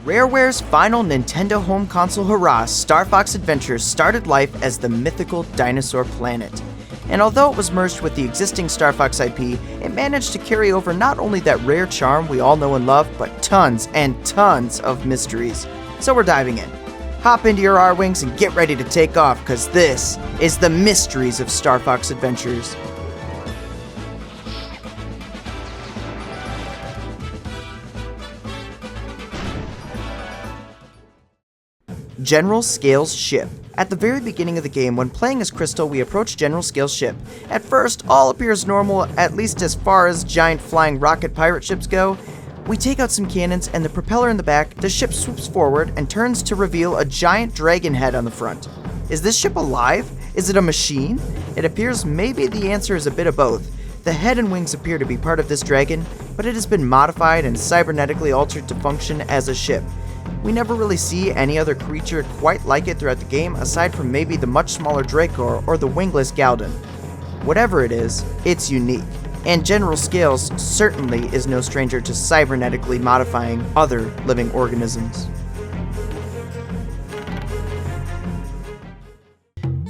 Rareware's final Nintendo home console hurrah, Starfox Adventures started life as the mythical dinosaur planet. And although it was merged with the existing Starfox IP, it managed to carry over not only that rare charm we all know and love, but tons and tons of mysteries. So we're diving in. Hop into your R-Wings and get ready to take off, because this is the Mysteries of Starfox Adventures. General Scale's ship. At the very beginning of the game, when playing as Crystal, we approach General Scale's ship. At first, all appears normal, at least as far as giant flying rocket pirate ships go. We take out some cannons and the propeller in the back, the ship swoops forward and turns to reveal a giant dragon head on the front. Is this ship alive? Is it a machine? It appears maybe the answer is a bit of both. The head and wings appear to be part of this dragon, but it has been modified and cybernetically altered to function as a ship. We never really see any other creature quite like it throughout the game, aside from maybe the much smaller Drakor or the wingless Galleon. Whatever it is, it's unique, and General Scales certainly is no stranger to cybernetically modifying other living organisms.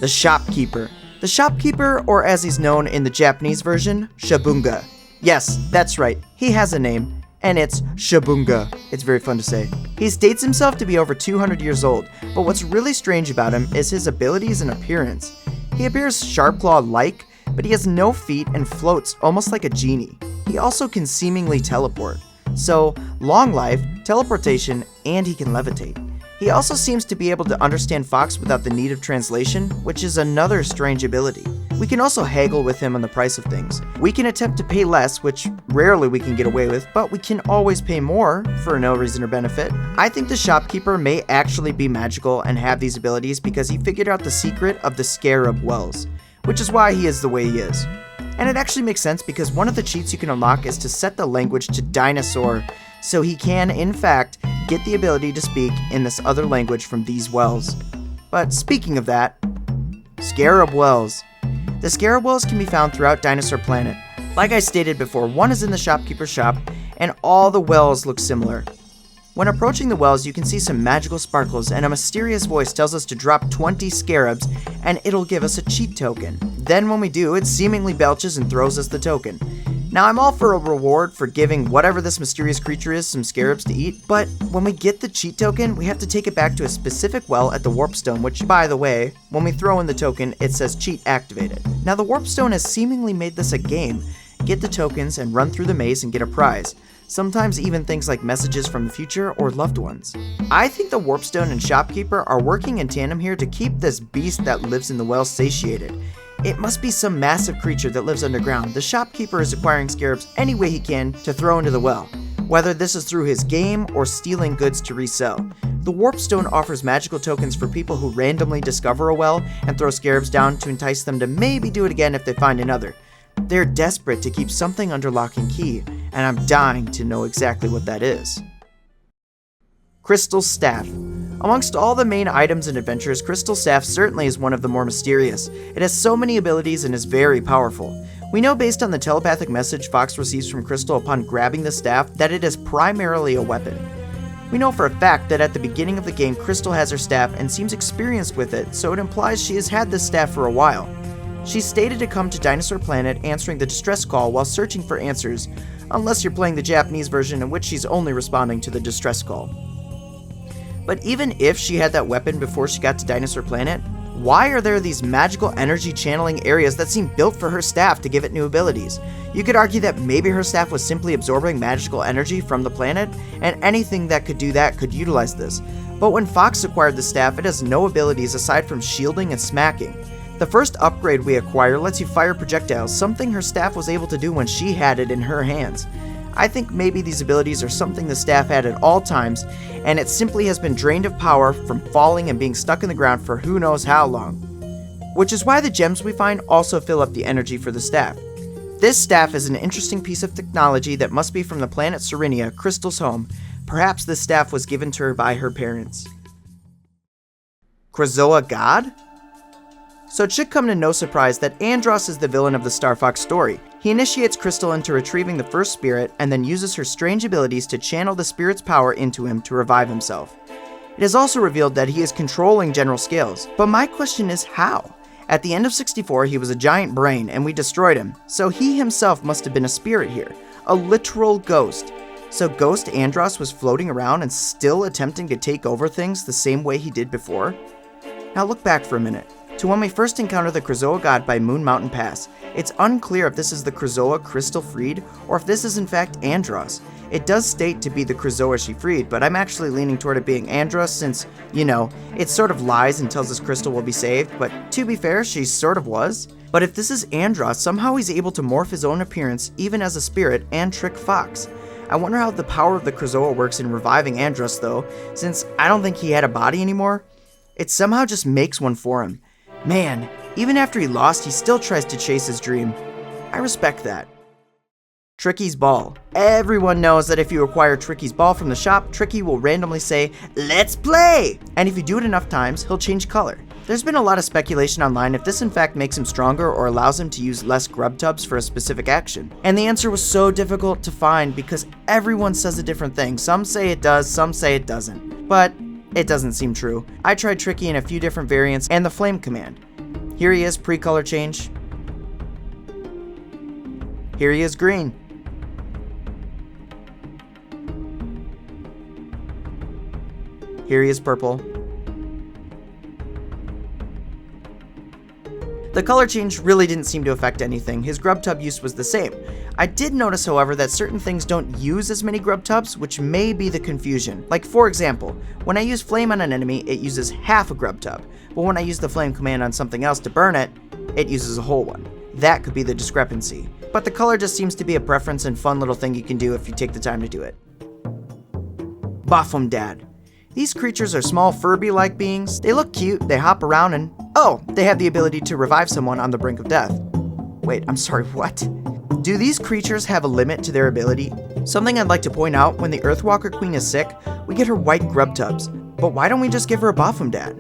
The Shopkeeper. The Shopkeeper, or as he's known in the Japanese version, Shabunga. Yes, that's right, he has a name. And it's Shabunga. It's very fun to say. He states himself to be over 200 years old, but what's really strange about him is his abilities and appearance. He appears Sharpclaw-like, but he has no feet and floats almost like a genie. He also can seemingly teleport. So, long life, teleportation, and he can levitate. He also seems to be able to understand Fox without the need of translation, which is another strange ability. We can also haggle with him on the price of things. We can attempt to pay less, which rarely we can get away with, but we can always pay more for no reason or benefit. I think the Shopkeeper may actually be magical and have these abilities because he figured out the secret of the Scarab Wells, which is why he is the way he is. And it actually makes sense because one of the cheats you can unlock is to set the language to dinosaur, so he can, in fact, get the ability to speak in this other language from these wells. But speaking of that, Scarab Wells. The Scarab Wells can be found throughout Dinosaur Planet. Like I stated before, one is in the Shopkeeper's shop, and all the wells look similar. When approaching the wells, you can see some magical sparkles, and a mysterious voice tells us to drop 20 scarabs, and it'll give us a cheat token. Then when we do, it seemingly belches and throws us the token. Now, I'm all for a reward for giving whatever this mysterious creature is some scarabs to eat, but when we get the cheat token, we have to take it back to a specific well at the Warp Stone, which, by the way, when we throw in the token, it says cheat activated. Now, the Warp Stone has seemingly made this a game. Get the tokens and run through the maze and get a prize. Sometimes even things like messages from the future or loved ones. I think the Warp Stone and Shopkeeper are working in tandem here to keep this beast that lives in the well satiated. It must be some massive creature that lives underground. The Shopkeeper is acquiring scarabs any way he can to throw into the well, whether this is through his game or stealing goods to resell. The Warp Stone offers magical tokens for people who randomly discover a well and throw scarabs down to entice them to maybe do it again if they find another. They're desperate to keep something under lock and key, and I'm dying to know exactly what that is. Crystal Staff. Amongst all the main items and adventures, Crystal Staff certainly is one of the more mysterious. It has so many abilities and is very powerful. We know based on the telepathic message Fox receives from Crystal upon grabbing the staff that it is primarily a weapon. We know for a fact that at the beginning of the game, Crystal has her staff and seems experienced with it, so it implies she has had this staff for a while. She's stated to come to Dinosaur Planet answering the distress call while searching for answers, unless you're playing the Japanese version in which she's only responding to the distress call. But even if she had that weapon before she got to Dinosaur Planet, why are there these magical energy channeling areas that seem built for her staff to give it new abilities? You could argue that maybe her staff was simply absorbing magical energy from the planet, and anything that could do that could utilize this. But when Fox acquired the staff, it has no abilities aside from shielding and smacking. The first upgrade we acquire lets you fire projectiles, something her staff was able to do when she had it in her hands. I think maybe these abilities are something the staff had at all times, and it simply has been drained of power from falling and being stuck in the ground for who knows how long. Which is why the gems we find also fill up the energy for the staff. This staff is an interesting piece of technology that must be from the planet Serenia, Crystal's home. Perhaps this staff was given to her by her parents. Krazoa God? So it should come to no surprise that Andros is the villain of the Starfox story. He initiates Crystal into retrieving the first spirit and then uses her strange abilities to channel the spirit's power into him to revive himself. It is also revealed that he is controlling General Scales, but my question is how? At the end of 64, he was a giant brain and we destroyed him, so he himself must have been a spirit here, a literal ghost. So Ghost Andros was floating around and still attempting to take over things the same way he did before? Now look back for a minute, to when we first encounter the Krazoa god by Moon Mountain Pass. It's unclear if this is the Krazoa Crystal freed, or if this is in fact Andros. It does state to be the Krazoa she freed, but I'm actually leaning toward it being Andros since, you know, it sort of lies and tells us Crystal will be saved, but to be fair, she sort of was. But if this is Andros, somehow he's able to morph his own appearance even as a spirit and trick Fox. I wonder how the power of the Krazoa works in reviving Andros though, since I don't think he had a body anymore. It somehow just makes one for him. Man, even after he lost, he still tries to chase his dream. I respect that. Tricky's Ball. Everyone knows that if you acquire Tricky's Ball from the shop, Tricky will randomly say, "Let's play!" And if you do it enough times, he'll change color. There's been a lot of speculation online if this in fact makes him stronger or allows him to use less grub tubs for a specific action. And the answer was so difficult to find because everyone says a different thing. Some say it does, some say it doesn't. But it doesn't seem true. I tried Tricky in a few different variants and the flame command. Here he is pre-color change. Here he is green. Here he is purple. The color change really didn't seem to affect anything. His grub tub use was the same. I did notice, however, that certain things don't use as many grub tubs, which may be the confusion. Like, for example, when I use flame on an enemy, it uses half a grub tub, but when I use the flame command on something else to burn it, it uses a whole one. That could be the discrepancy. But the color just seems to be a preference and fun little thing you can do if you take the time to do it. Bofam Dad. These creatures are small Furby-like beings. They look cute, they hop around, and oh, they have the ability to revive someone on the brink of death. Wait, I'm sorry, what? Do these creatures have a limit to their ability? Something I'd like to point out, when the Earthwalker Queen is sick, we get her white grub tubs. But why don't we just give her a Bofam Dad?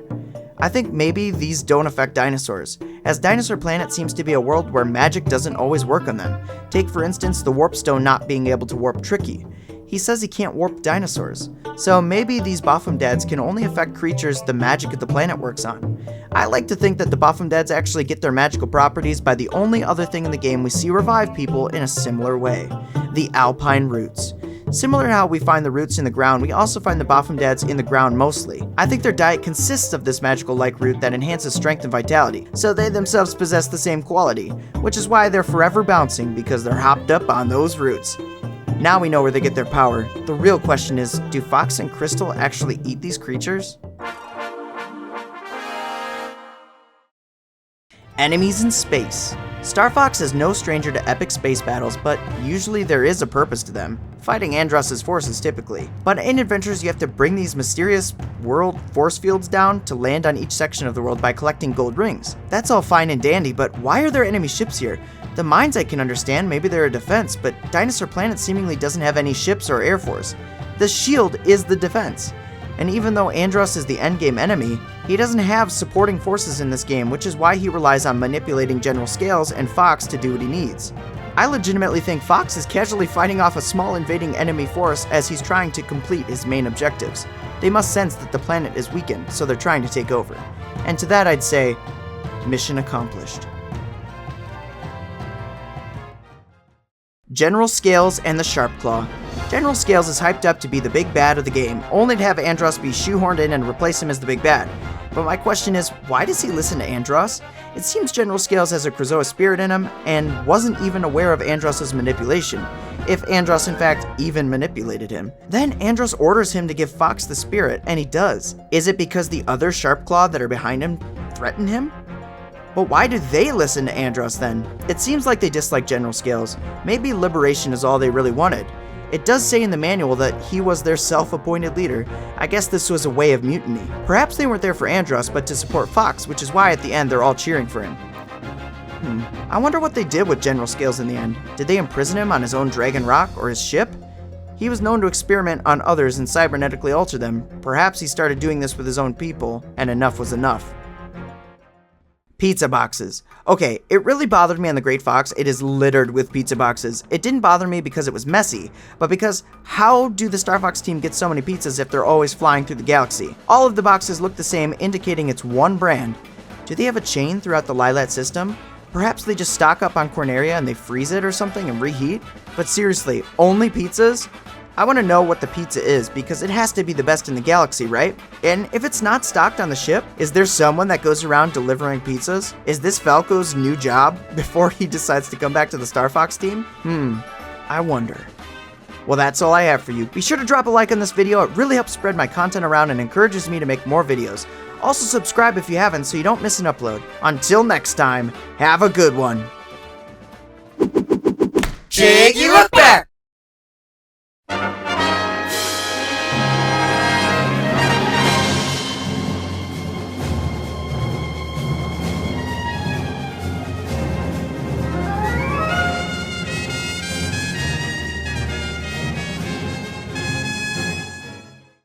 I think maybe these don't affect dinosaurs, as Dinosaur Planet seems to be a world where magic doesn't always work on them. Take for instance the Warp Stone not being able to warp Tricky. He says he can't warp dinosaurs. So maybe these Bofam Dads can only affect creatures the magic of the planet works on. I like to think that the Bofam Dads actually get their magical properties by the only other thing in the game we see revive people in a similar way, the alpine roots. Similar to how we find the roots in the ground, we also find the Bofam Dads in the ground mostly. I think their diet consists of this magical-like root that enhances strength and vitality, so they themselves possess the same quality, which is why they're forever bouncing because they're hopped up on those roots. Now we know where they get their power. The real question is, do Fox and Crystal actually eat these creatures? Enemies in space. Star Fox is no stranger to epic space battles, but usually there is a purpose to them. Fighting Andros' forces typically. But in adventures you have to bring these mysterious world force fields down to land on each section of the world by collecting gold rings. That's all fine and dandy, but why are there enemy ships here? The mines I can understand, maybe they're a defense, but Dinosaur Planet seemingly doesn't have any ships or air force. The shield is the defense. And even though Andros is the endgame enemy, he doesn't have supporting forces in this game, which is why he relies on manipulating General Scales and Fox to do what he needs. I legitimately think Fox is casually fighting off a small invading enemy force as he's trying to complete his main objectives. They must sense that the planet is weakened, so they're trying to take over. And to that I'd say, mission accomplished. General Scales and the Sharp Claw. General Scales is hyped up to be the big bad of the game, only to have Andros be shoehorned in and replace him as the big bad. But my question is, why does he listen to Andros? It seems General Scales has a Krazoa spirit in him, and wasn't even aware of Andros' manipulation, if Andros in fact even manipulated him. Then Andros orders him to give Fox the spirit, and he does. Is it because the other Sharp Claw that are behind him threaten him? But why do they listen to Andros then? It seems like they dislike General Scales. Maybe liberation is all they really wanted. It does say in the manual that he was their self-appointed leader. I guess this was a way of mutiny. Perhaps they weren't there for Andros, but to support Fox, which is why at the end they're all cheering for him. I wonder what they did with General Scales in the end. Did they imprison him on his own Dragon Rock or his ship? He was known to experiment on others and cybernetically alter them. Perhaps he started doing this with his own people, and enough was enough. Pizza boxes. Okay, it really bothered me on the Great Fox. It is littered with pizza boxes. It didn't bother me because it was messy, but because how do the Starfox team get so many pizzas if they're always flying through the galaxy? All of the boxes look the same, indicating it's one brand. Do they have a chain throughout the Lilat system? Perhaps they just stock up on Corneria and they freeze it or something and reheat? But seriously, only pizzas? I want to know what the pizza is because it has to be the best in the galaxy, right? And if it's not stocked on the ship, is there someone that goes around delivering pizzas? Is this Falco's new job before he decides to come back to the Starfox team? I wonder. Well, that's all I have for you. Be sure to drop a like on this video. It really helps spread my content around and encourages me to make more videos. Also subscribe if you haven't so you don't miss an upload. Until next time, have a good one. Jiggylookback!